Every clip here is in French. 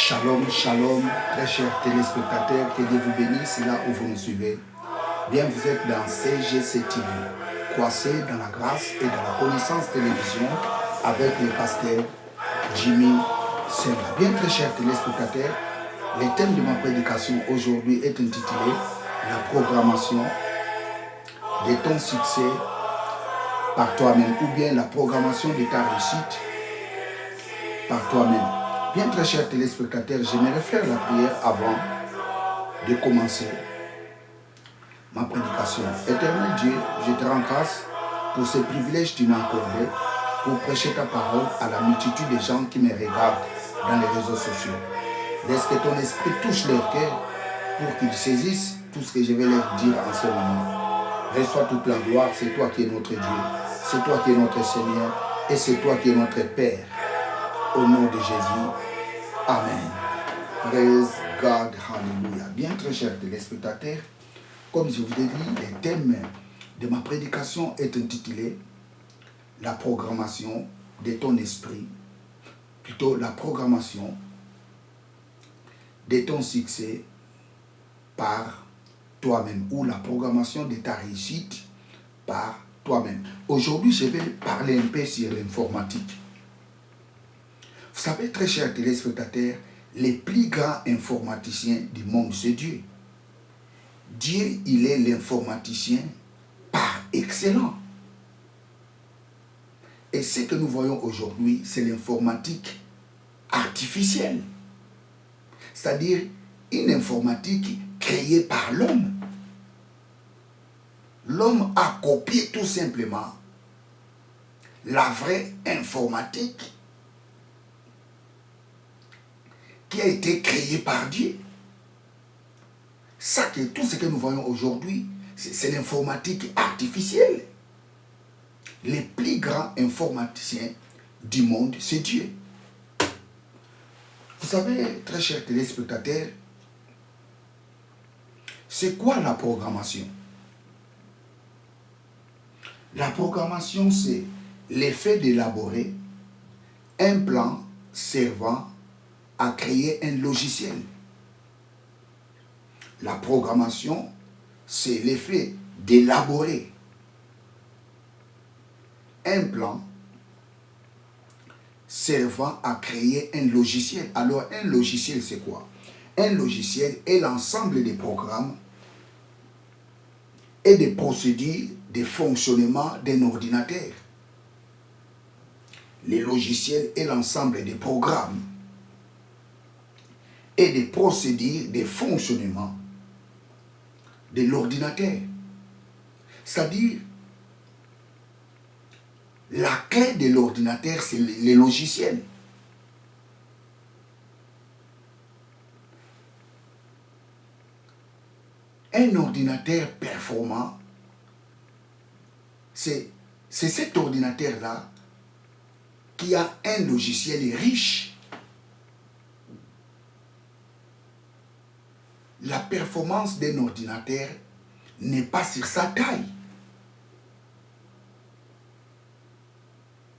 Shalom, shalom, très chers téléspectateurs, que Dieu vous bénisse là où vous nous suivez. Bien, vous êtes dans CGC TV, croissez dans la grâce et dans la connaissance télévision avec le pasteur Jimmy Senga. Bien, très chers téléspectateurs, le thème de ma prédication aujourd'hui est intitulé « La programmation de ton succès par toi-même » ou bien « La programmation de ta réussite par toi-même ». Bien, très chers téléspectateurs, j'aimerais faire la prière avant de commencer ma prédication. Éternel Dieu, je te rends grâce pour ce privilège que tu m'as accordé pour prêcher ta parole à la multitude de gens qui me regardent dans les réseaux sociaux. Laisse que ton esprit touche leur cœur pour qu'ils saisissent tout ce que je vais leur dire en ce moment. Reçois toute la gloire, c'est toi qui es notre Dieu, c'est toi qui es notre Seigneur et c'est toi qui es notre Père. Au nom de Jésus, Amen. Praise God, Hallelujah. Bien, très chers téléspectateurs, comme je vous ai dit, le thème de ma prédication est intitulé « La programmation de ton esprit », plutôt la programmation de ton succès par toi-même ou la programmation de ta réussite par toi-même. Aujourd'hui, je vais parler un peu sur l'informatique. Vous savez, très chers téléspectateurs, les plus grands informaticiens du monde, c'est Dieu. Dieu, il est l'informaticien par excellence. Et ce que nous voyons aujourd'hui, c'est l'informatique artificielle. C'est-à-dire une informatique créée par l'homme. L'homme a copié tout simplement la vraie informatique qui a été créée par Dieu. Ça, tout ce que nous voyons aujourd'hui, c'est l'informatique artificielle. Les plus grands informaticiens du monde, c'est Dieu. Vous savez, très chers téléspectateurs, c'est quoi la programmation? La programmation, c'est l'effet d'élaborer un plan servant à créer un logiciel. La programmation, c'est l'effet d'élaborer un plan servant à créer un logiciel. Alors, un logiciel, c'est quoi? Un logiciel est l'ensemble des programmes et des procédures de fonctionnement d'un ordinateur. Le logiciel est l'ensemble des programmes et des procédures de fonctionnement de l'ordinateur. C'est-à-dire, la clé de l'ordinateur, c'est le logiciel. Un ordinateur performant, c'est cet ordinateur-là qui a un logiciel riche. La performance d'un ordinateur n'est pas sur sa taille.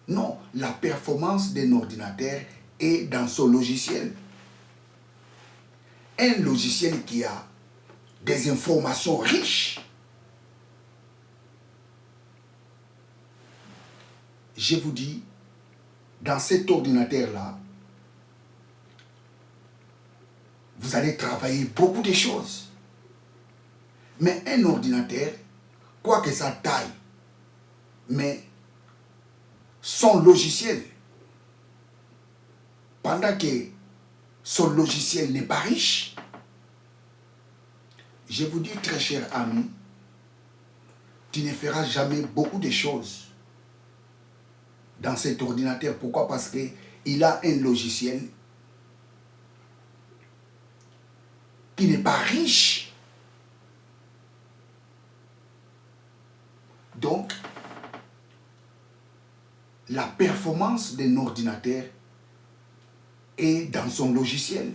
Non, la performance d'un ordinateur est dans son logiciel. Un logiciel qui a des informations riches. Je vous dis, dans cet ordinateur-là, vous allez travailler beaucoup de choses. Mais un ordinateur, quoi que sa taille, mais son logiciel, pendant que son logiciel n'est pas riche, je vous dis, très cher ami, tu ne feras jamais beaucoup de choses dans cet ordinateur. Pourquoi? Parce qu'il a un logiciel qui n'est pas riche. Donc, la performance d'un ordinateur est dans son logiciel.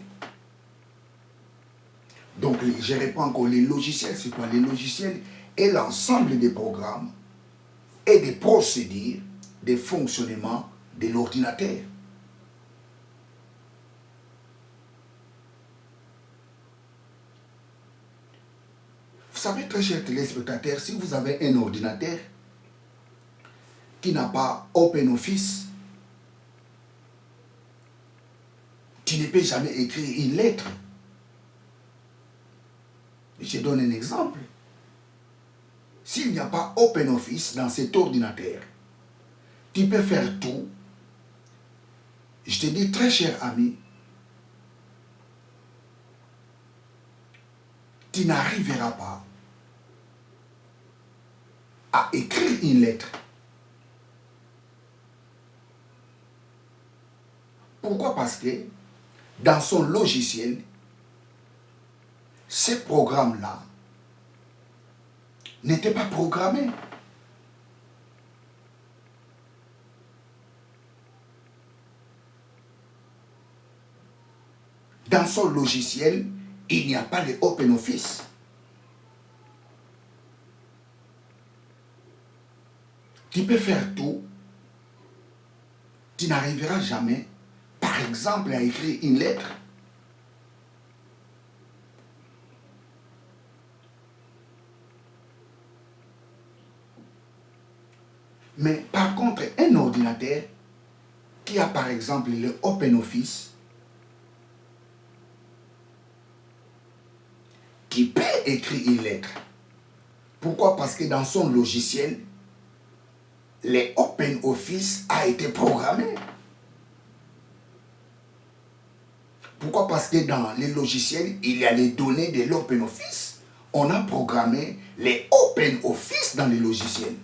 Donc, je réponds encore, les logiciels, c'est quoi? Les logiciels est l'ensemble des programmes et des procédures de fonctionnement de l'ordinateur. savez, très chers téléspectateurs, si vous avez un ordinateur qui n'a pas OpenOffice, tu ne peux jamais écrire une lettre. Je donne un exemple. S'il n'y a pas OpenOffice dans cet ordinateur, tu peux faire tout. Je te dis, très cher ami, tu n'arriveras pas à écrire une lettre. Pourquoi? Parce que dans son logiciel, ces programmes-là n'étaient pas programmés. Dans son logiciel, il n'y a pas de OpenOffice. Tu peux faire tout, tu n'arriveras jamais, par exemple, à écrire une lettre. Mais par contre, un ordinateur qui a par exemple le OpenOffice, qui peut écrire une lettre. Pourquoi? Parce que dans son logiciel, le OpenOffice a été programmé. Pourquoi? Parce que dans les logiciels, il y a les données de l'OpenOffice. On a programmé les OpenOffice dans les logiciels.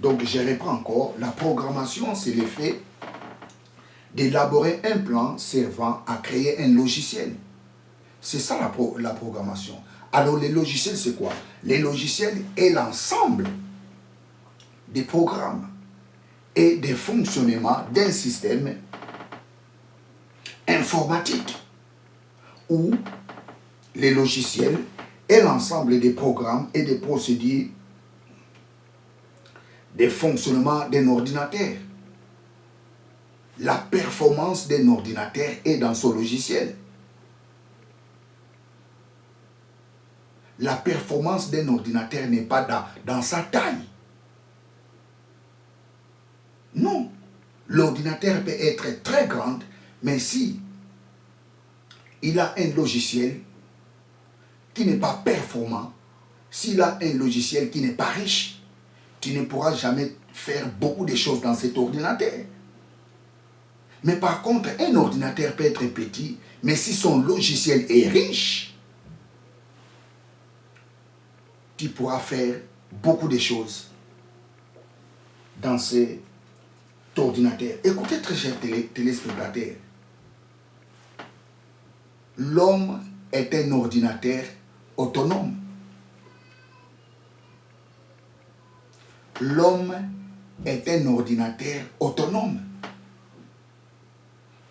Donc, je reprends encore. La programmation, c'est le fait d'élaborer un plan servant à créer un logiciel. C'est ça la programmation. Alors, les logiciels, c'est quoi? Les logiciels est l'ensemble des programmes et des fonctionnements d'un système informatique où les logiciels est l'ensemble des programmes et des procédures des fonctionnements d'un ordinateur. La performance d'un ordinateur est dans son logiciel. La performance d'un ordinateur n'est pas dans sa taille. Non. L'ordinateur peut être très grand, mais si il a un logiciel qui n'est pas performant, s'il a un logiciel qui n'est pas riche, tu ne pourras jamais faire beaucoup de choses dans cet ordinateur. Mais par contre, un ordinateur peut être petit, mais si son logiciel est riche, tu pourras faire beaucoup de choses dans cet ordinateur. Écoutez, très chers téléspectateurs, l'homme est un ordinateur autonome. L'homme est un ordinateur autonome.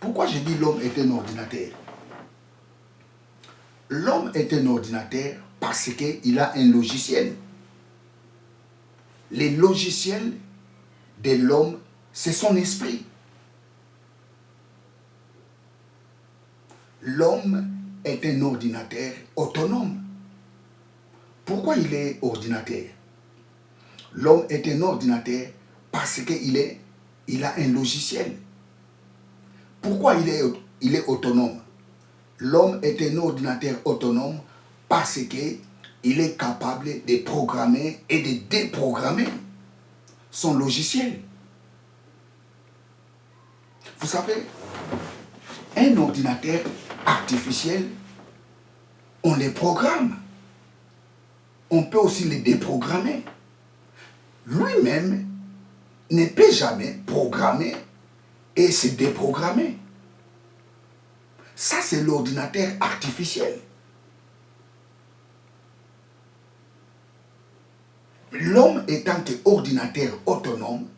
Pourquoi je dis l'homme est un ordinateur? L'homme est un ordinateur parce qu'il a un logiciel. Le logiciel de l'homme, c'est son esprit. L'homme est un ordinateur autonome. Pourquoi il est ordinateur? L'homme est un ordinateur parce qu'il a un logiciel. Pourquoi il est autonome? L'homme est un ordinateur autonome parce qu'il est capable de programmer et de déprogrammer son logiciel. Vous savez, un ordinateur artificiel, on les programme. On peut aussi les déprogrammer. Lui-même ne peut jamais programmer et se déprogrammer. Ça, c'est l'ordinateur artificiel. L'homme étant ordinateur autonome,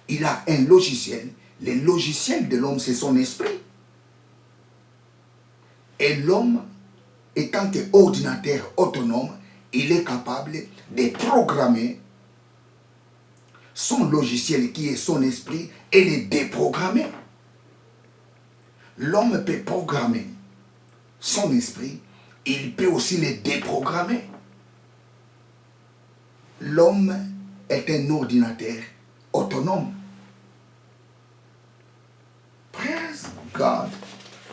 il a un logiciel. Le logiciel de l'homme, c'est son esprit. Et l'homme étant ordinateur autonome, il est capable de programmer son logiciel qui est son esprit et le déprogrammer. L'homme peut programmer son esprit il peut aussi les déprogrammer. L'homme est un ordinateur autonome. Praise God.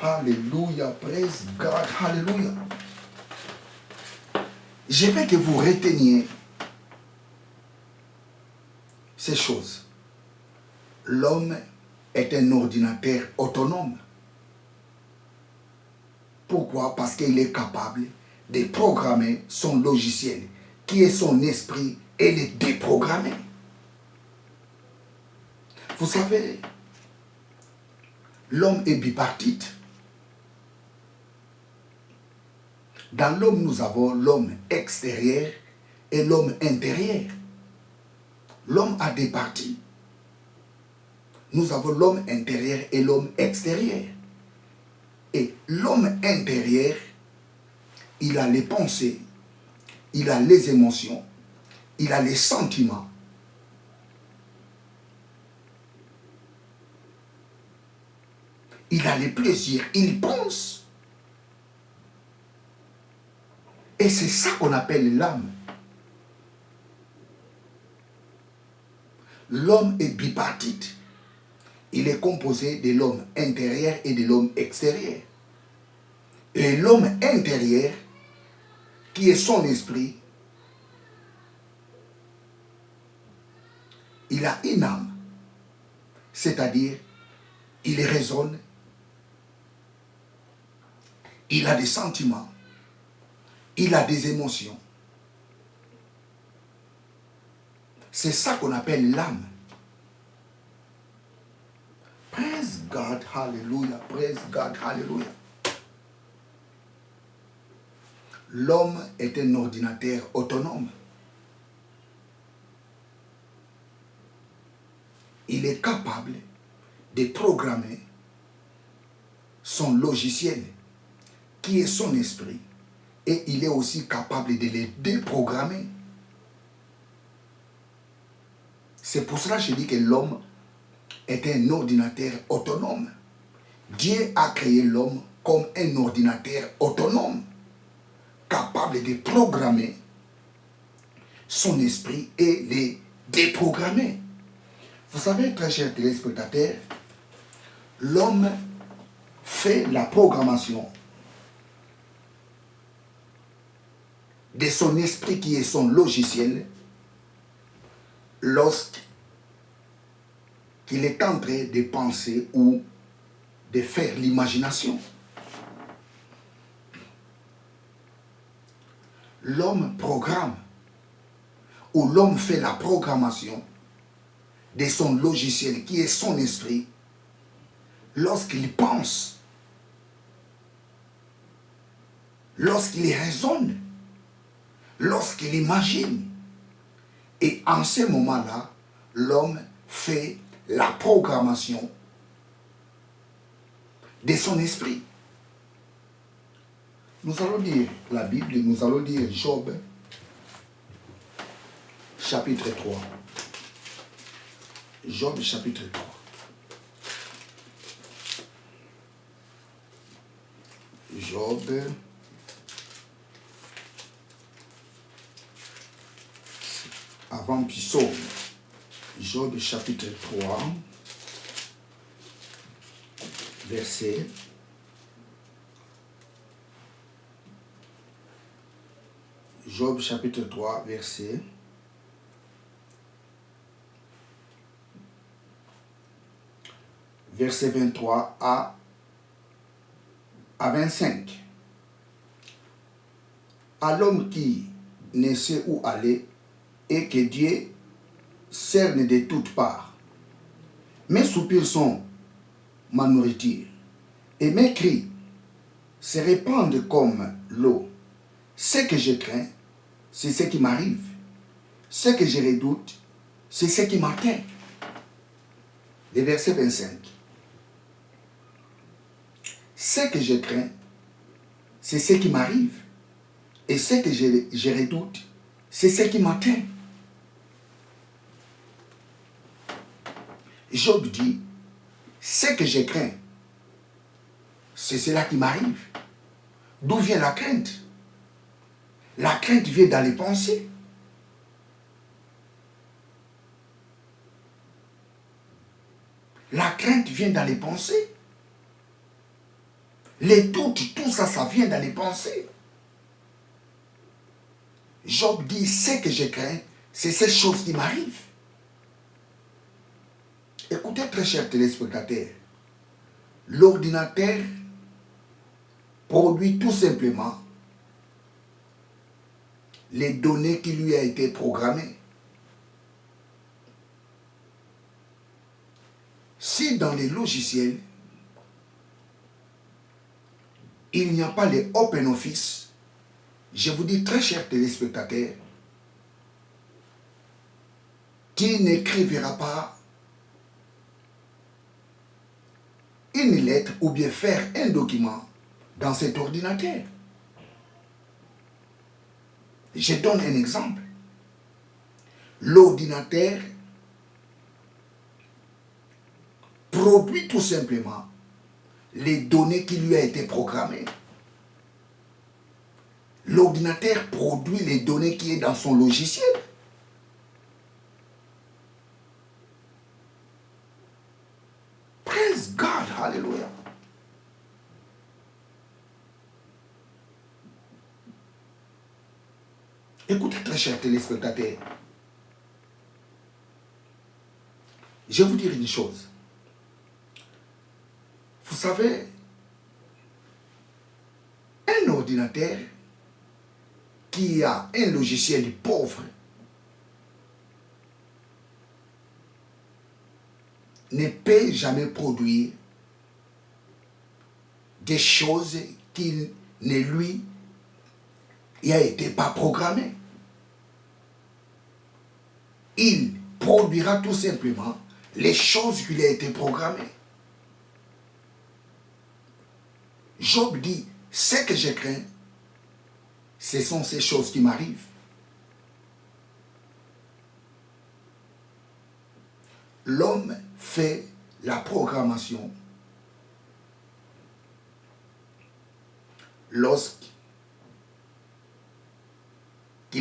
Alléluia. Praise God. Alléluia. Je veux que vous reteniez ces choses. L'homme est un ordinateur autonome. Pourquoi? Parce qu'il est capable de programmer son logiciel, qui est son esprit, et le déprogrammer. Vous savez, l'homme est bipartite. Dans l'homme, nous avons l'homme extérieur et l'homme intérieur. L'homme a des parties. Nous avons l'homme intérieur et l'homme extérieur. Et l'homme intérieur, il a les pensées, il a les émotions, il a les sentiments. Il a les plaisirs, il pense. Et c'est ça qu'on appelle l'âme. L'homme est bipartite. Il est composé de l'homme intérieur et de l'homme extérieur. Et l'homme intérieur, qui est son esprit, il a une âme. C'est-à-dire, il raisonne, il a des sentiments, il a des émotions. C'est ça qu'on appelle l'âme. Praise God, hallelujah, praise God, hallelujah. L'homme est un ordinateur autonome. Il est capable de programmer son logiciel, qui est son esprit, et il est aussi capable de les déprogrammer. C'est pour cela que je dis que l'homme est un ordinateur autonome. Dieu a créé l'homme comme un ordinateur autonome, capable de programmer son esprit et les déprogrammer. Vous savez, très chers téléspectateurs, l'homme fait la programmation de son esprit, qui est son logiciel, lorsqu'il est en train de penser ou de faire l'imagination. L'homme programme, ou l'homme fait la programmation de son logiciel, qui est son esprit, lorsqu'il pense, lorsqu'il raisonne, lorsqu'il imagine. Et en ce moment-là, l'homme fait la programmation de son esprit. Nous allons lire la Bible, nous allons lire Job, chapitre 3. Job, chapitre 3. Job, avant Psaume. Job, chapitre 3, verset 23 à 25. À l'homme qui ne sait où aller et que Dieu cerne de toutes parts. Mes soupirs sont ma nourriture et mes cris se répandent comme l'eau. Ce que je crains, c'est ce qui m'arrive. Ce que je redoute, c'est ce qui m'atteint. Le verset 25. Ce que je crains, c'est ce qui m'arrive. Et ce que je redoute, c'est ce qui m'atteint. Job dit, ce que je crains, c'est cela qui m'arrive. D'où vient la crainte? La crainte vient dans les pensées. La crainte vient dans les pensées. Les doutes, tout ça, ça vient dans les pensées. Job dit, ce que je crains, c'est ces choses qui m'arrivent. Écoutez, très chers téléspectateurs, l'ordinateur produit tout simplement les données qui lui a été programmées. Si dans les logiciels, il n'y a pas les Open Office, je vous dis très chers téléspectateurs, tu n'écriviras pas une lettre ou bien faire un document dans cet ordinateur. Je donne un exemple. L'ordinateur produit tout simplement les données qui lui a été programmées. L'ordinateur produit les données qui est dans son logiciel. Praise God, hallelujah. Écoutez, très chers téléspectateurs, je vais vous dire une chose. Vous savez, un ordinateur qui a un logiciel pauvre ne peut jamais produire des choses qui ne lui a été pas programmées. Il produira tout simplement les choses qui lui a été programmées. Job dit, ce que je crains, ce sont ces choses qui m'arrivent. L'homme fait la programmation lorsqu'il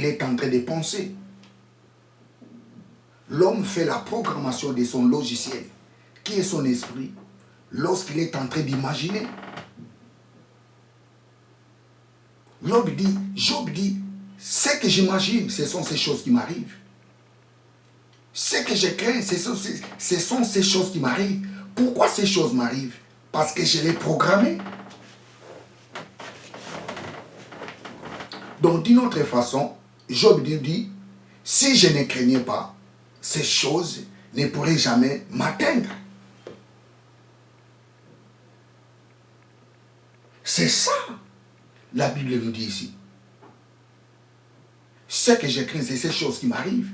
est en train de penser. L'homme fait la programmation de son logiciel, qui est son esprit, lorsqu'il est en train d'imaginer. Job dit, ce que j'imagine, ce sont ces choses qui m'arrivent. Ce que je crains, ce sont ces choses qui m'arrivent. Pourquoi ces choses m'arrivent? Parce que je l'ai programmé. Donc, d'une autre façon, Job dit, si je ne craignais pas, ces choses ne pourraient jamais m'atteindre. C'est ça, la Bible nous dit ici. Ce que je crains, c'est ces choses qui m'arrivent.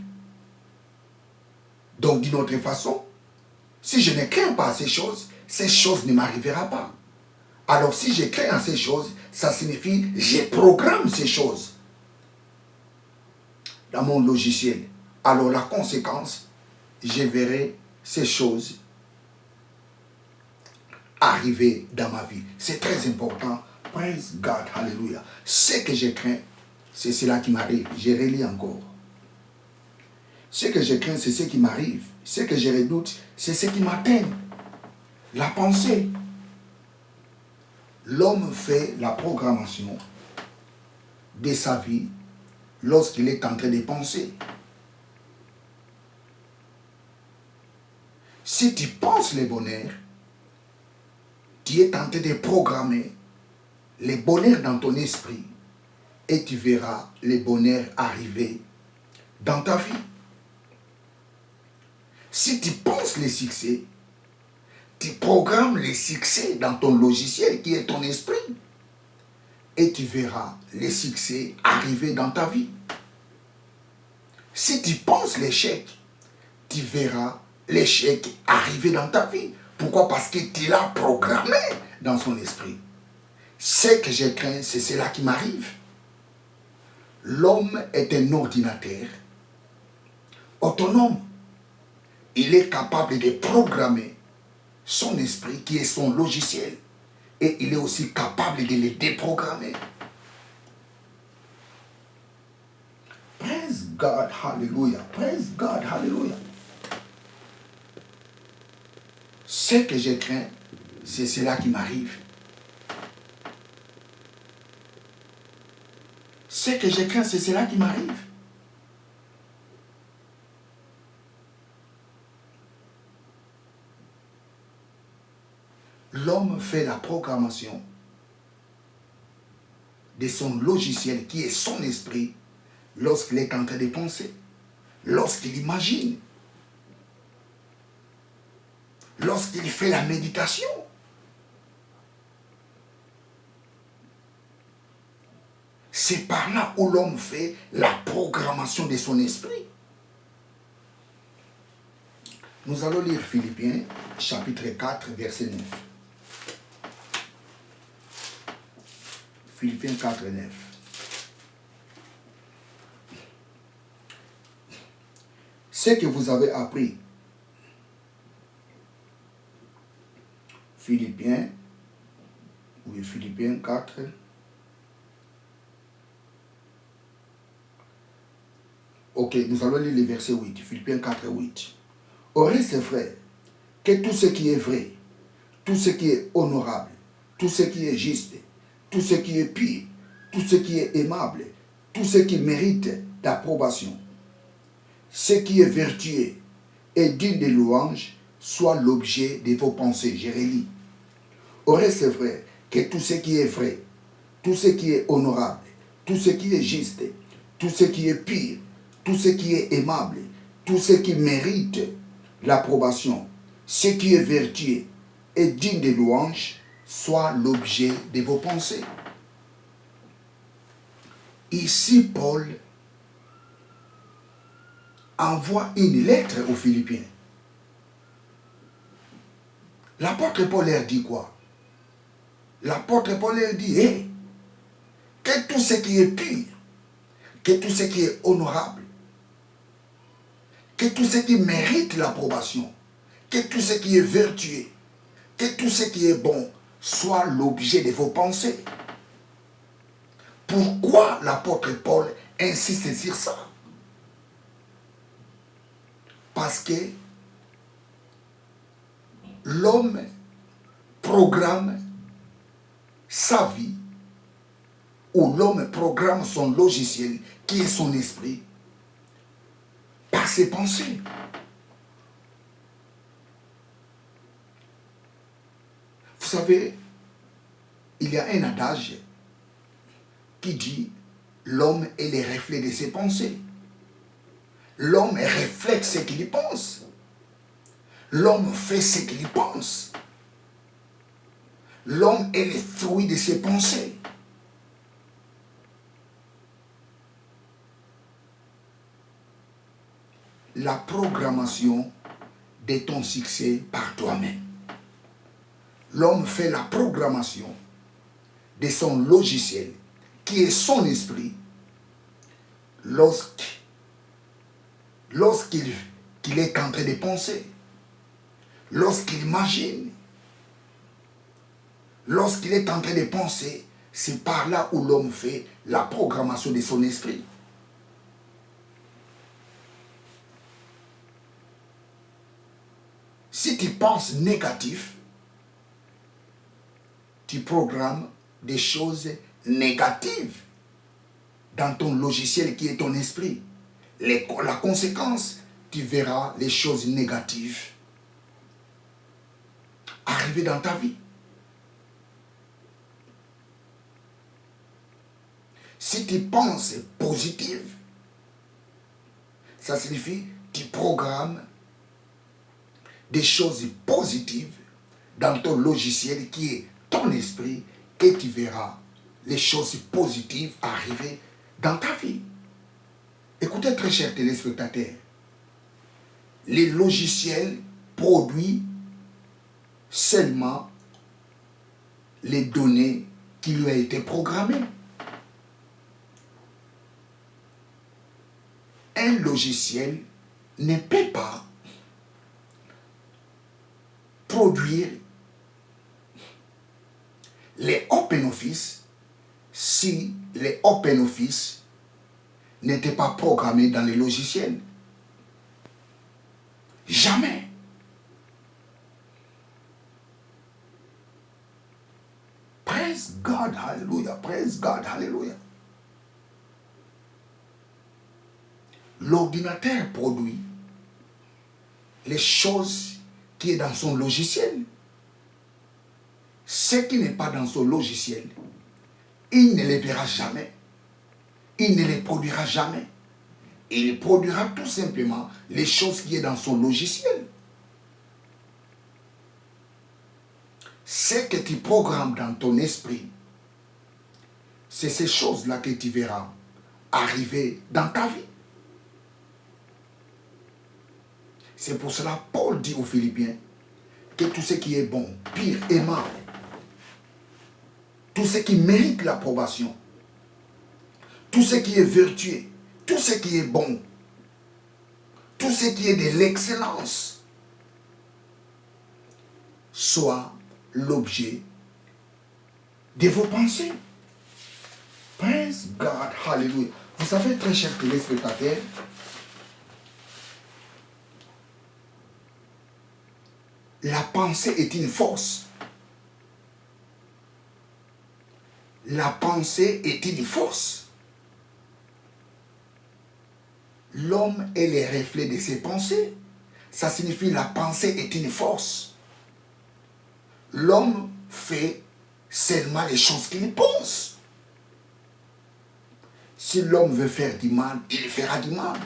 Donc, d'une autre façon, si je ne crains pas ces choses ne m'arriveront pas. Alors, si je crains à ces choses, ça signifie que je programme ces choses dans mon logiciel. Alors, la conséquence, je verrai ces choses arriver dans ma vie. C'est très important. Praise God, hallelujah. Ce que je crains, c'est cela qui m'arrive. Je relis encore. Ce que je crains, c'est ce qui m'arrive. Ce que je redoute, c'est ce qui m'atteint. La pensée. L'homme fait la programmation de sa vie lorsqu'il est en train de penser. Si tu penses le bonheur, tu es en train de programmer le bonheur dans ton esprit et tu verras le bonheur arriver dans ta vie. Si tu penses le succès, tu programmes le succès dans ton logiciel qui est ton esprit et tu verras le succès arriver dans ta vie. Si tu penses l'échec, tu verras l'échec arriver dans ta vie. Pourquoi? Parce que tu l'as programmé dans son esprit. Ce que je crains, c'est cela qui m'arrive. L'homme est un ordinateur autonome. Il est capable de programmer son esprit qui est son logiciel. Et il est aussi capable de le déprogrammer. God, hallelujah. Praise God, hallelujah. Ce que je crains, c'est cela qui m'arrive. Ce que je crains, c'est cela qui m'arrive. L'homme fait la programmation de son logiciel qui est son esprit lorsqu'il est en train de penser, lorsqu'il imagine, lorsqu'il fait la méditation. C'est par là où l'homme fait la programmation de son esprit. Nous allons lire Philippiens, chapitre 4, verset 9. Philippiens 4, 9. Ce que vous avez appris, Philippiens 4, ok, nous allons lire le verset 8, Philippiens 4, 8. Au reste, frère, que tout ce qui est vrai, tout ce qui est honorable, tout ce qui est juste, tout ce qui est pur, tout ce qui est aimable, tout ce qui mérite d'approbation, ce qui est vertueux et digne de louange, soit l'objet de vos pensées. Je relis. Au reste, frère, que tout ce qui est vrai, tout ce qui est honorable, tout ce qui est juste, tout ce qui est pur, tout ce qui est aimable, tout ce qui mérite l'approbation, ce qui est vertueux et digne de louange, soit l'objet de vos pensées. Ici, Paul envoie une lettre aux Philippiens. L'apôtre Paul leur dit quoi? L'apôtre Paul leur dit, hey, que tout ce qui est pur, que tout ce qui est honorable, que tout ce qui mérite l'approbation, que tout ce qui est vertueux, que tout ce qui est bon, soit l'objet de vos pensées. Pourquoi l'apôtre Paul insiste sur ça? Parce que l'homme programme sa vie, ou l'homme programme son logiciel, qui est son esprit, par ses pensées. Vous savez, il y a un adage qui dit l'homme est le reflet de ses pensées. L'homme reflète ce qu'il pense. L'homme fait ce qu'il pense. L'homme est le fruit de ses pensées. La programmation de ton succès par toi-même. L'homme fait la programmation de son logiciel, qui est son esprit, lorsqu'il est en train de penser, lorsqu'il imagine, lorsqu'il est en train de penser, c'est par là où l'homme fait la programmation de son esprit. Si tu penses négatif, tu programmes des choses négatives dans ton logiciel qui est ton esprit. La conséquence, tu verras les choses négatives arriver dans ta vie. Si tu penses positif, ça signifie que tu programmes des choses positives dans ton logiciel qui est ton esprit, et tu verras les choses positives arriver dans ta vie. Écoutez, très chers téléspectateurs, les logiciels produisent seulement les données qui lui ont été programmées. Un logiciel ne peut pas produire les OpenOffice si les OpenOffice n'était pas programmé dans les logiciels. Jamais. Praise God, hallelujah. Praise God, hallelujah. L'ordinateur produit les choses qui est dans son logiciel. Ce qui n'est pas dans son logiciel, il ne les verra jamais. Il ne les produira jamais. Il produira tout simplement les choses qui est dans son logiciel. Ce que tu programmes dans ton esprit, c'est ces choses-là que tu verras arriver dans ta vie. C'est pour cela Paul dit aux Philippiens que tout ce qui est bon, pire, aimable, tout ce qui mérite l'approbation, tout ce qui est vertueux, tout ce qui est bon, tout ce qui est de l'excellence, soit l'objet de vos pensées. Praise God, hallelujah. Vous savez, très chers téléspectateurs, la pensée est une force. La pensée est une force. L'homme est le reflet de ses pensées. Ça signifie la pensée est une force. L'homme fait seulement les choses qu'il pense. Si l'homme veut faire du mal, il fera du mal.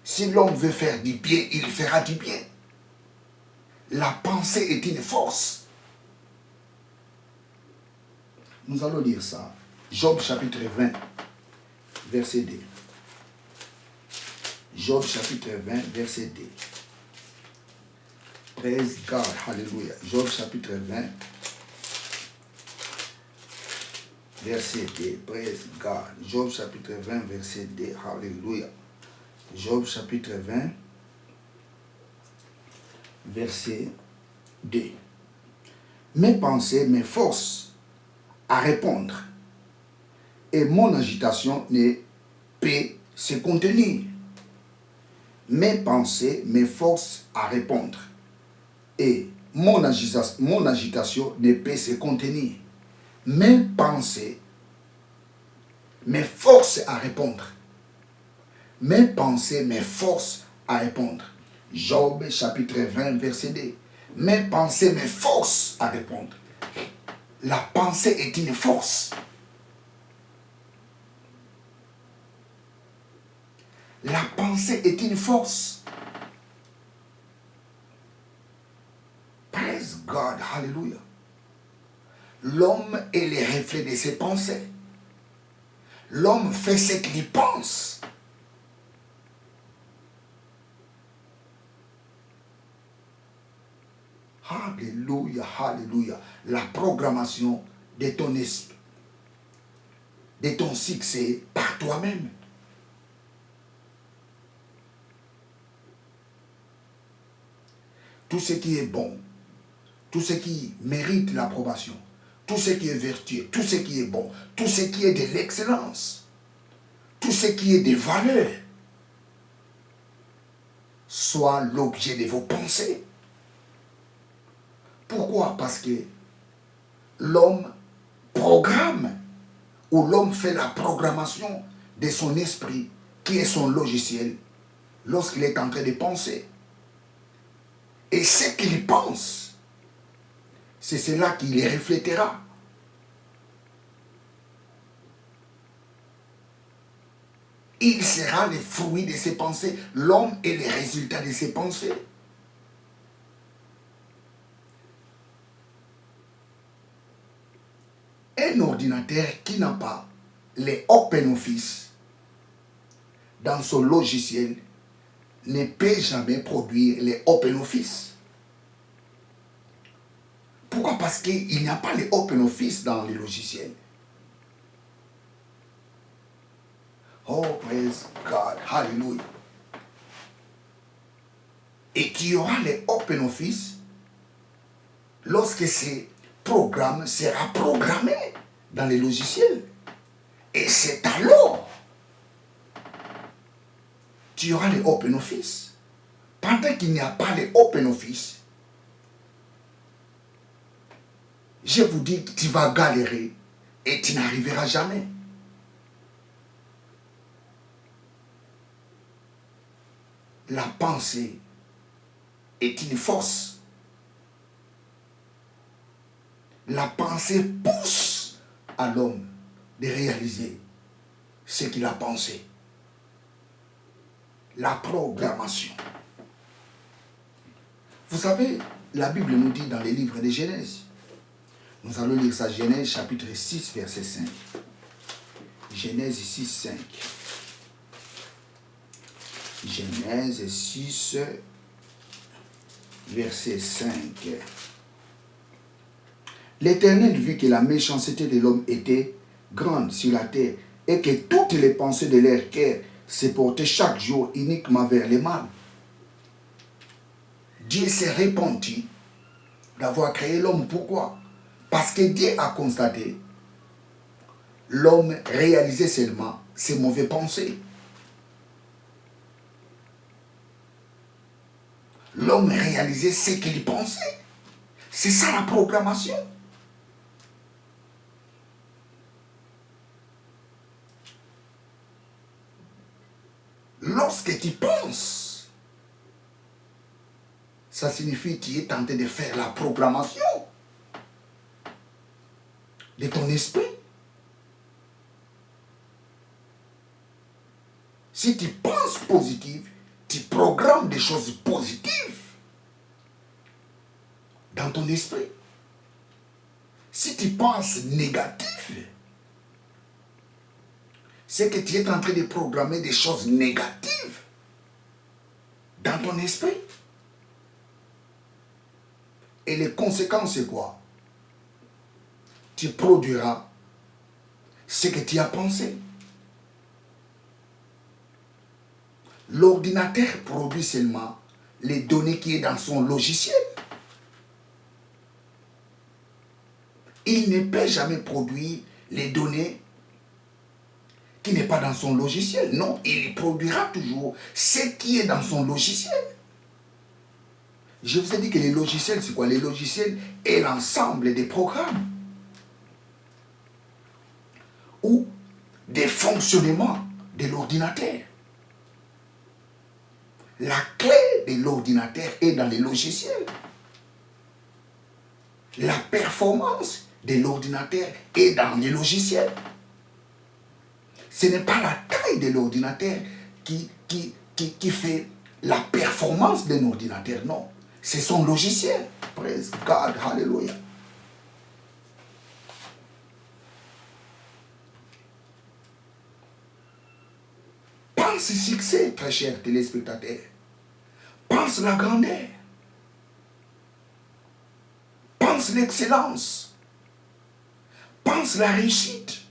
Si l'homme veut faire du bien, il fera du bien. La pensée est une force. Nous allons lire ça. Job chapitre 20, verset 2. Job chapitre 20, verset 2. Praise God, hallelujah. Job chapitre 20, verset 2. Praise God. Job chapitre 20, verset 2. Hallelujah. Job chapitre 20, verset 2. Mes pensées, mes forces à répondre, et mon agitation ne peut se contenir. Mes pensées, mes forces à répondre, et mon agitation ne peut se contenir. Mes pensées, mes forces à répondre. Mes pensées, mes forces à répondre. Job chapitre 20, verset 2. Mes pensées, mes forces à répondre. La pensée est une force. La pensée est une force. Praise God, hallelujah. L'homme est le reflet de ses pensées. L'homme fait ce qu'il pense. Alléluia, alléluia. La programmation de ton esprit, de ton succès par toi-même. Tout ce qui est bon, tout ce qui mérite l'approbation, tout ce qui est vertueux, tout ce qui est bon, tout ce qui est de l'excellence, tout ce qui est de valeur, soit l'objet de vos pensées. Pourquoi? Parce que l'homme programme, ou l'homme fait la programmation de son esprit, qui est son logiciel, lorsqu'il est en train de penser. Et ce qu'il pense, c'est cela qui les reflétera. Il sera le fruit de ses pensées. L'homme est le résultat de ses pensées. Un ordinateur qui n'a pas les OpenOffice dans son logiciel ne peut jamais produire les OpenOffice. Pourquoi? Parce qu'il n'y a pas les OpenOffice dans les logiciels. Oh, praise God, hallelujah. Et qu'il y aura les OpenOffice lorsque ces programmes seront programmés dans les logiciels. Et c'est alors tu auras les open office. Pendant qu'il n'y a pas les open office, je vous dis que tu vas galérer et tu n'arriveras jamais. La pensée est une force. La pensée pousse à l'homme de réaliser ce qu'il a pensé. La programmation. Vous savez, la Bible nous dit dans les livres de Genèse. Nous allons lire ça, Genèse chapitre 6, verset 5. Genèse 6, 5. Genèse 6, verset 5. L'Éternel vit que la méchanceté de l'homme était grande sur la terre et que toutes les pensées de leur cœur se portaient chaque jour uniquement vers le mal. Dieu s'est repenti d'avoir créé l'homme. Pourquoi? Parce que Dieu a constaté l'homme réalisait seulement ses mauvaises pensées. L'homme réalisait ce qu'il pensait. C'est ça la programmation. Lorsque tu penses, ça signifie que tu es tenté de faire la programmation de ton esprit. Si tu penses positif, tu programmes des choses positives dans ton esprit. Si tu penses négatif, c'est que tu es en train de programmer des choses négatives dans ton esprit. Et les conséquences, c'est quoi? Tu produiras ce que tu as pensé. L'ordinateur produit seulement les données qui sont dans son logiciel. Il ne peut jamais produire les données qui n'est pas dans son logiciel. Non, il produira toujours ce qui est dans son logiciel. Je vous ai dit que les logiciels, c'est quoi? Les logiciels est l'ensemble des programmes ou des fonctionnements de l'ordinateur. La clé de l'ordinateur est dans les logiciels. La performance de l'ordinateur est dans les logiciels. Ce n'est pas la taille de l'ordinateur qui fait la performance d'un ordinateur, non. C'est son logiciel. Praise God, hallelujah. Pense succès, très chers téléspectateurs. Pense la grandeur. Pense l'excellence. Pense la réussite.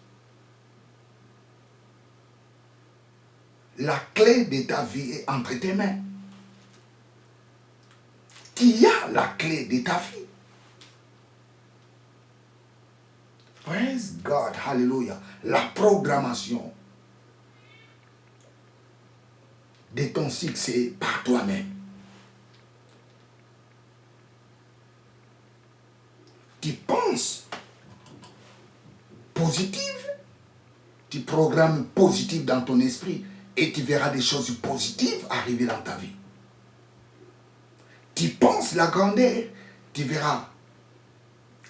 La clé de ta vie est entre tes mains. Qui a la clé de ta vie? Praise God, hallelujah. La programmation de ton succès par toi-même. Tu penses positive, tu programmes positif dans ton esprit et tu verras des choses positives arriver dans ta vie. Tu penses la grandeur, tu verras